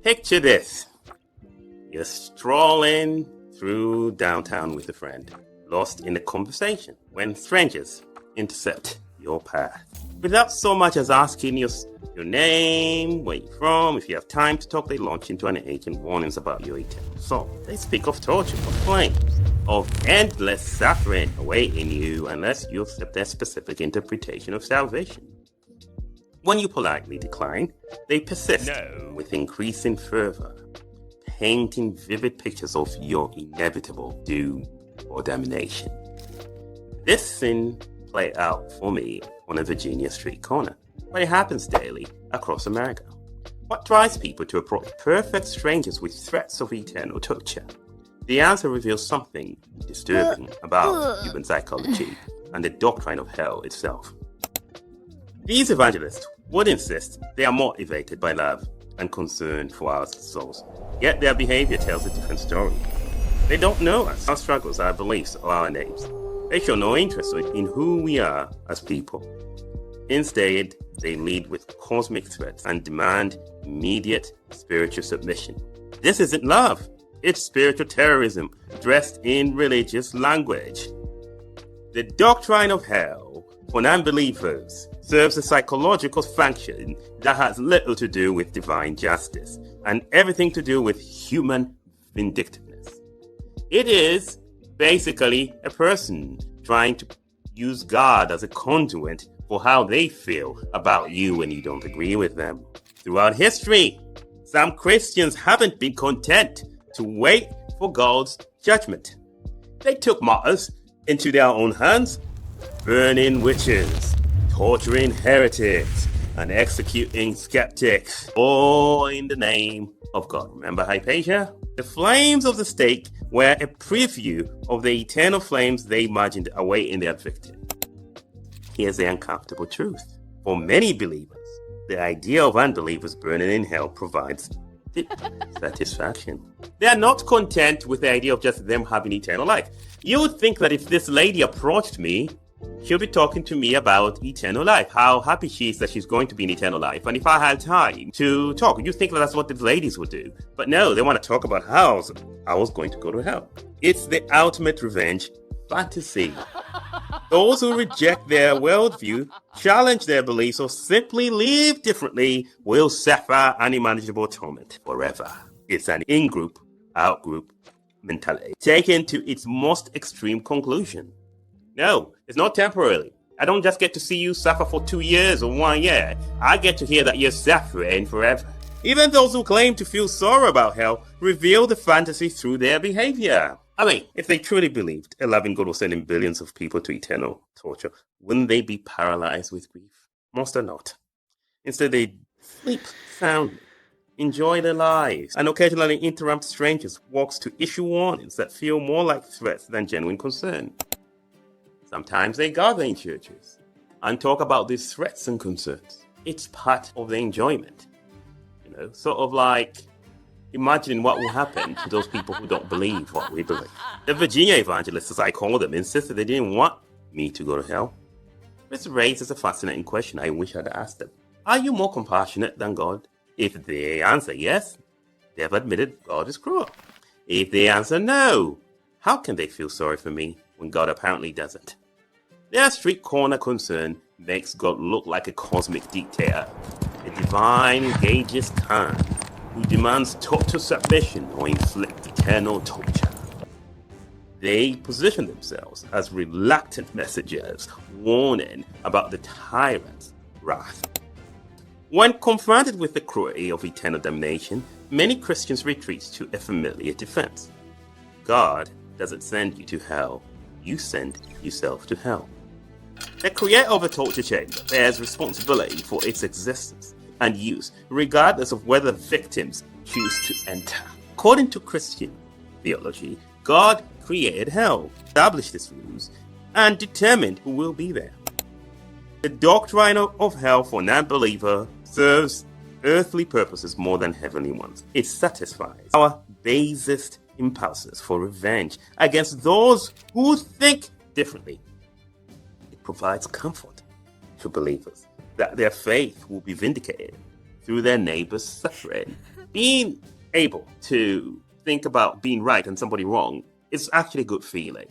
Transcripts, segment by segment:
Picture this. You're strolling through downtown with a friend, lost in a conversation, when strangers intercept your path. Without so much as asking your name, where you're from, if you have time to talk, they launch into an agent warnings about your eternal soul. They speak of torture, of flames, of endless suffering awaiting you unless you accept their specific interpretation of salvation. When you politely decline, they persist with increasing fervor, painting vivid pictures of your inevitable doom or damnation. This scene played out for me on a Virginia street corner, but it happens daily across America. What drives people to approach perfect strangers with threats of eternal torture? The answer reveals something disturbing about human psychology and the doctrine of hell itself. These evangelists would insist they are motivated by love and concern for our souls, yet their behavior tells a different story. They don't know us, our struggles, our beliefs, or our names. They show no interest in who we are as people. Instead, they lead with cosmic threats and demand immediate spiritual submission. This isn't love. It's spiritual terrorism dressed in religious language. The doctrine of hell for non-believers serves a psychological function that has little to do with divine justice and everything to do with human vindictiveness. It is basically a person trying to use God as a conduit for how they feel about you when you don't agree with them. Throughout history, some Christians haven't been content to wait for God's judgment. They took matters into their own hands, burning witches, torturing heretics, and executing skeptics, all in the name of God. Remember Hypatia? The flames of the stake were a preview of the eternal flames they imagined awaiting their victim. Here's the uncomfortable truth. For many believers, the idea of unbelievers burning in hell provides deep satisfaction. They are not content with the idea of just them having eternal life. You would think that if this lady approached me, she'll be talking to me about eternal life, how happy she is that she's going to be in eternal life. And if I had time to talk, you think that that's what the ladies would do. But no, they want to talk about how I was going to go to hell. It's the ultimate revenge fantasy. Those who reject their worldview, challenge their beliefs, or simply live differently will suffer unimaginable torment forever. It's an in-group, out-group mentality taken to its most extreme conclusion. No, it's not temporarily. I don't just get to see you suffer for 2 years or 1 year. I get to hear that you're suffering forever. Even those who claim to feel sorrow about hell reveal the fantasy through their behavior. I mean, if they truly believed a loving God was sending billions of people to eternal torture, wouldn't they be paralyzed with grief? Most are not. Instead, they sleep soundly, enjoy their lives, and occasionally interrupt strangers' walks to issue warnings that feel more like threats than genuine concern. Sometimes they gather in churches and talk about these threats and concerns. It's part of the enjoyment. Sort of like imagining what will happen to those people who don't believe what we believe. The Virginia evangelists, as I call them, insisted they didn't want me to go to hell. This raises a fascinating question I wish I'd asked them. Are you more compassionate than God? If they answer yes, they have admitted God is cruel. If they answer no, how can they feel sorry for me when God apparently doesn't? Their street corner concern makes God look like a cosmic dictator, a divine Genghis Khan who demands total submission or inflict eternal torture. They position themselves as reluctant messengers, warning about the tyrant's wrath. When confronted with the cruelty of eternal damnation, many Christians retreat to a familiar defense. God doesn't send you to hell, you send yourself to hell. The creator of a torture chamber bears responsibility for its existence and use, regardless of whether victims choose to enter. According to Christian theology, God created hell, established its rules, and determined who will be there. The doctrine of hell for non-believer serves earthly purposes more than heavenly ones. It satisfies our basest impulses for revenge against those who think differently. It provides comfort to believers that their faith will be vindicated through their neighbor's suffering. Being able to think about being right and somebody wrong is actually a good feeling.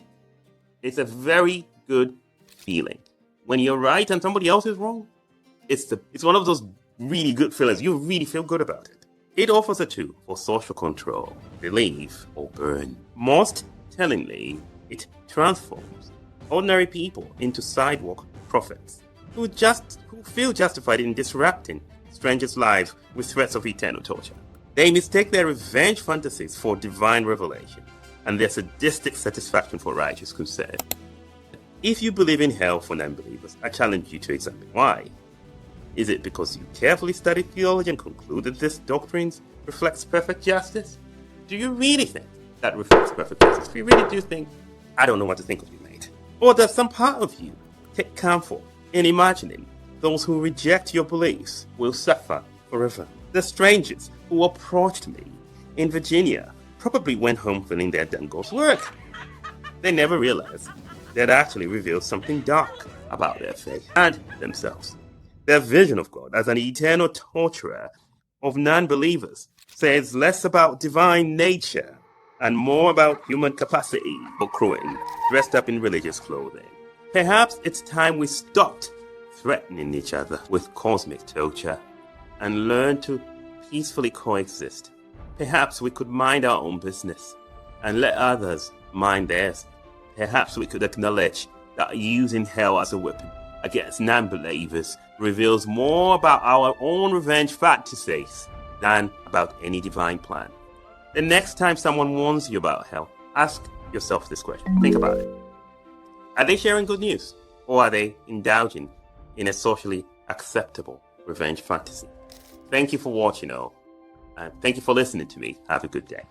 It's a very good feeling. When you're right and somebody else is wrong, it's one of those really good feelings. You really feel good about it. It offers a tool for social control, believe or burn. Most tellingly, it transforms ordinary people into sidewalk prophets who feel justified in disrupting strangers' lives with threats of eternal torture. They mistake their revenge fantasies for divine revelation and their sadistic satisfaction for righteous concern. If you believe in hell for non-believers, I challenge you to examine why. Is it because you carefully studied theology and concluded this doctrine reflects perfect justice? Do you really think that reflects perfect justice? If you really do think, I don't know what to think of you, mate. Or does some part of you take comfort in imagining those who reject your beliefs will suffer forever? The strangers who approached me in Virginia probably went home feeling they'd done God's work. They never realized they'd actually revealed something dark about their faith and themselves. Their vision of God as an eternal torturer of non-believers says less about divine nature and more about human capacity for crowing, dressed up in religious clothing. Perhaps it's time we stopped threatening each other with cosmic torture and learned to peacefully coexist. Perhaps we could mind our own business and let others mind theirs. Perhaps we could acknowledge that using hell as a weapon against non-believers reveals more about our own revenge fantasies than about any divine plan. The next time someone warns you about hell, ask yourself this question. Think about it. Are they sharing good news? Or are they indulging in a socially acceptable revenge fantasy? Thank you for watching, and thank you for listening to me. Have a good day.